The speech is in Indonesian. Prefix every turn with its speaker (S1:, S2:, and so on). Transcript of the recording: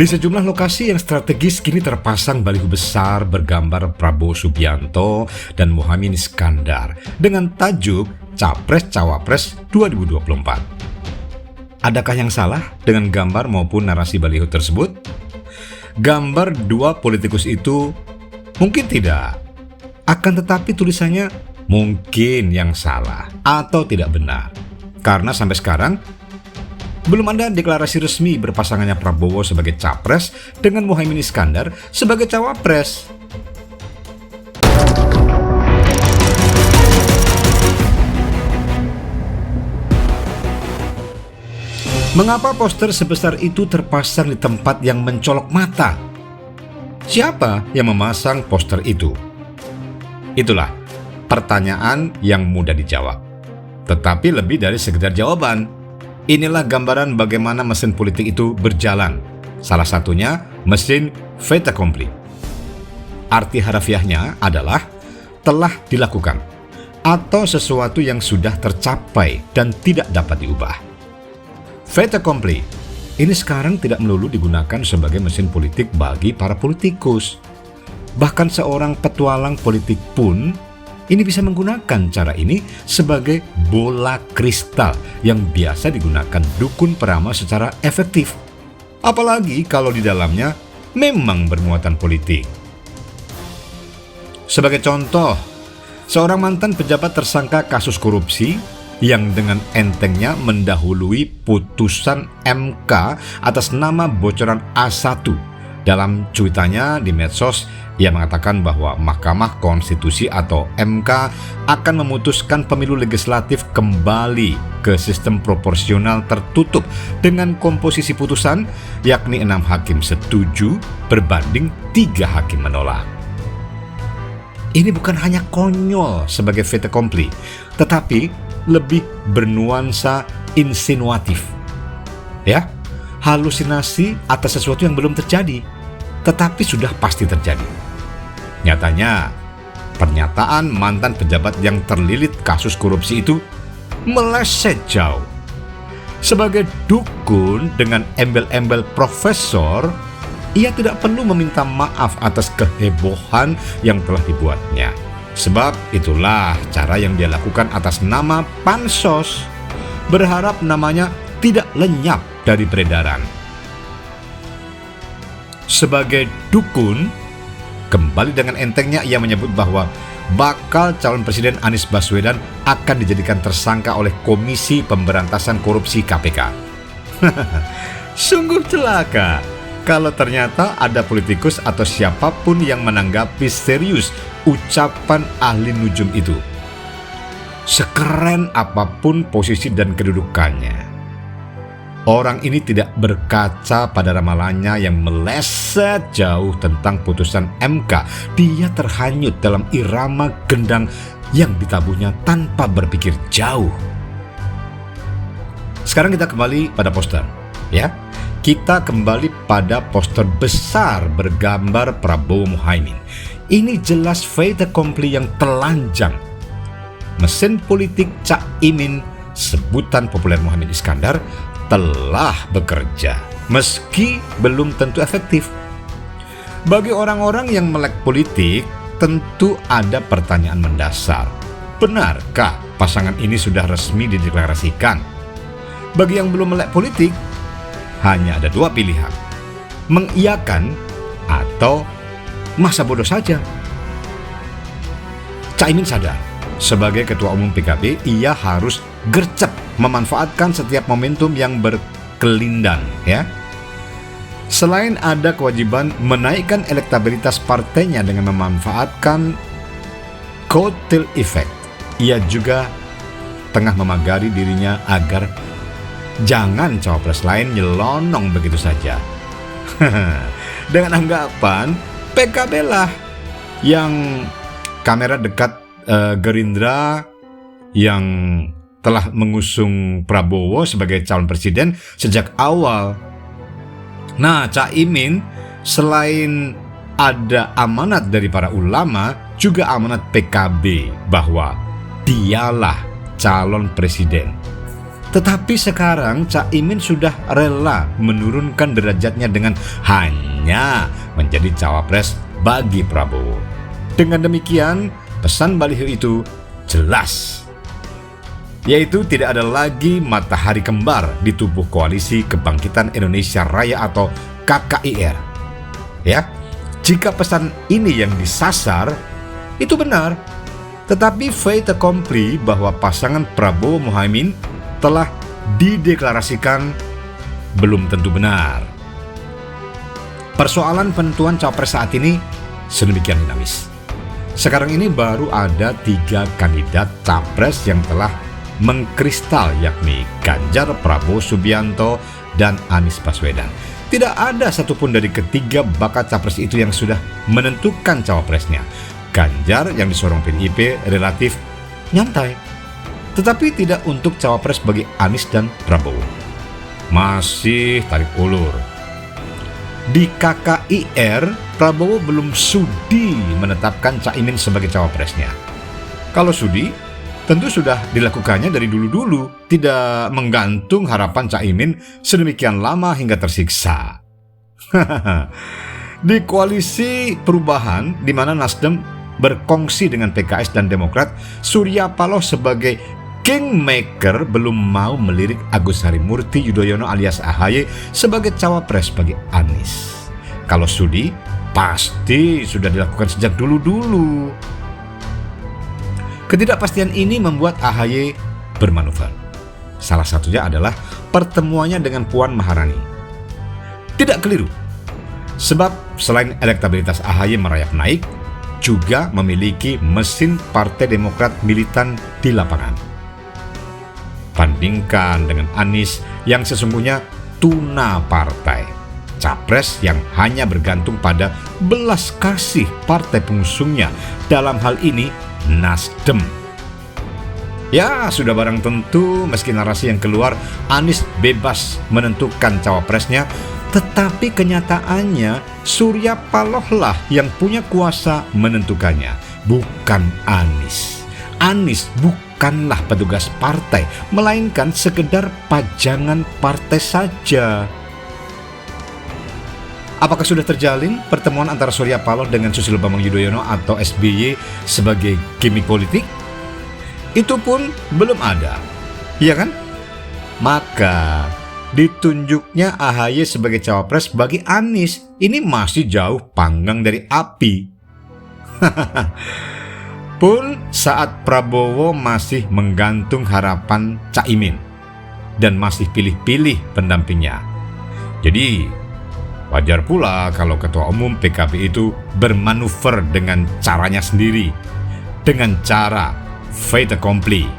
S1: Di sejumlah lokasi yang strategis kini terpasang baliho besar bergambar Prabowo Subianto dan Muhaimin Iskandar dengan tajuk Capres-Cawapres 2024. Adakah yang salah dengan gambar maupun narasi baliho tersebut? Gambar dua politikus itu mungkin tidak. Akan tetapi tulisannya mungkin yang salah atau tidak benar. Karena sampai sekarang belum ada deklarasi resmi berpasangannya Prabowo sebagai capres dengan Muhaimin Iskandar sebagai cawapres. Mengapa poster sebesar itu terpasang di tempat yang mencolok mata? Siapa yang memasang poster itu? Itulah pertanyaan yang mudah dijawab, tetapi lebih dari sekedar jawaban. Inilah gambaran bagaimana mesin politik itu berjalan. Salah satunya mesin fait accompli. Arti harafiahnya adalah telah dilakukan atau sesuatu yang sudah tercapai dan tidak dapat diubah. Fait accompli ini sekarang tidak melulu digunakan sebagai mesin politik bagi para politikus. Bahkan seorang petualang politik pun ini bisa menggunakan cara ini sebagai bola kristal yang biasa digunakan dukun peramal secara efektif. Apalagi kalau di dalamnya memang bermuatan politik. Sebagai contoh, seorang mantan pejabat tersangka kasus korupsi yang dengan entengnya mendahului putusan MK atas nama bocoran A1. Dalam cuitannya di medsos, ia mengatakan bahwa Mahkamah Konstitusi atau MK akan memutuskan pemilu legislatif kembali ke sistem proporsional tertutup dengan komposisi putusan yakni 6 hakim setuju berbanding 3 hakim menolak. Ini bukan hanya konyol sebagai fait accompli, tetapi lebih bernuansa insinuatif. Ya, halusinasi atas sesuatu yang belum terjadi, tetapi sudah pasti terjadi. Nyatanya, pernyataan mantan pejabat yang terlilit kasus korupsi itu meleset jauh. Sebagai dukun dengan embel-embel profesor, ia tidak perlu meminta maaf atas kehebohan yang telah dibuatnya. Sebab itulah cara yang dia lakukan atas nama pansos, berharap namanya tidak lenyap dari peredaran. Sebagai dukun, kembali dengan entengnya ia menyebut bahwa bakal calon presiden Anies Baswedan akan dijadikan tersangka oleh Komisi Pemberantasan Korupsi KPK. Sungguh celaka kalau ternyata ada politikus atau siapapun yang menanggapi serius ucapan ahli nujum itu. Sekeren apapun posisi dan kedudukannya, orang ini tidak berkaca pada ramalannya yang meleset jauh tentang putusan MK. Dia terhanyut dalam irama gendang yang ditabuhnya tanpa berpikir jauh. Sekarang kita kembali pada poster, ya. Kita kembali pada poster besar bergambar Prabowo Muhaimin. Ini jelas fait accompli yang telanjang. Mesin politik Cak Imin, sebutan populer Muhaimin Iskandar, telah bekerja, meski belum tentu efektif. Bagi orang-orang yang melek politik, tentu ada pertanyaan mendasar. Benarkah pasangan ini sudah resmi dideklarasikan? Bagi yang belum melek politik, hanya ada dua pilihan: mengiyakan atau masa bodoh saja. Cak Imin sadar, sebagai ketua umum PKB, ia harus gercep memanfaatkan setiap momentum yang berkelindan, ya. Selain ada kewajiban menaikkan elektabilitas partainya dengan memanfaatkan kotel effect, ia juga tengah memagari dirinya agar jangan cawapres lain nyelonong begitu saja. Dengan anggapan PKB lah yang kamera dekat Gerindra yang telah mengusung Prabowo sebagai calon presiden sejak awal. Nah, Cak Imin selain ada amanat dari para ulama, juga amanat PKB bahwa dialah calon presiden. Tetapi sekarang Caimin sudah rela menurunkan derajatnya dengan hanya menjadi cawapres bagi Prabowo. Dengan demikian, pesan baliho itu jelas, yaitu tidak ada lagi matahari kembar di tubuh Koalisi Kebangkitan Indonesia Raya atau KKIR. Ya, jika pesan ini yang disasar, itu benar. Tetapi fait accompli bahwa pasangan Prabowo-Muhaimin telah dideklarasikan belum tentu benar. Persoalan penentuan cawapres saat ini sedemikian dinamis. Sekarang ini baru ada 3 kandidat capres yang telah mengkristal, yakni Ganjar, Prabowo Subianto, dan Anies Baswedan. Tidak ada satupun dari ketiga bakal capres itu yang sudah menentukan cawapresnya. Ganjar yang disorong PDIP relatif nyantai, tetapi tidak untuk cawapres bagi Anies dan Prabowo. Masih tarik ulur. Di KKIR, Prabowo belum sudi menetapkan Caimin sebagai cawapresnya. Kalau sudi, tentu sudah dilakukannya dari dulu-dulu, tidak menggantung harapan Caimin sedemikian lama hingga tersiksa. Di koalisi perubahan, di mana Nasdem berkongsi dengan PKS dan Demokrat, Surya Paloh sebagai kingmaker belum mau melirik Agus Harimurti Yudhoyono alias AHY sebagai cawapres bagi Anies. Kalau sudi, pasti sudah dilakukan sejak dulu-dulu. Ketidakpastian ini membuat AHY bermanuver. Salah satunya adalah pertemuannya dengan Puan Maharani. Tidak keliru, sebab selain elektabilitas AHY merayap naik, juga memiliki mesin Partai Demokrat militan di lapangan. Bandingkan dengan Anies yang sesungguhnya tuna partai, capres yang hanya bergantung pada belas kasih partai pengusungnya, dalam hal ini Nasdem. Ya, sudah barang tentu meski narasi yang keluar Anies bebas menentukan cawapresnya, tetapi kenyataannya Surya Paloh lah yang punya kuasa menentukannya, bukan Anies. Anies bukanlah petugas partai, melainkan sekedar pajangan partai saja. Apakah sudah terjalin pertemuan antara Surya Paloh dengan Susilo Bambang Yudhoyono atau SBY sebagai gimmick politik? Itu pun belum ada, iya kan? Maka ditunjuknya AHY sebagai cawapres bagi Anies ini masih jauh panggang dari api. Pun saat Prabowo masih menggantung harapan Caimin dan masih pilih-pilih pendampingnya. Jadi wajar pula kalau Ketua Umum PKB itu bermanuver dengan caranya sendiri, dengan cara fait accompli.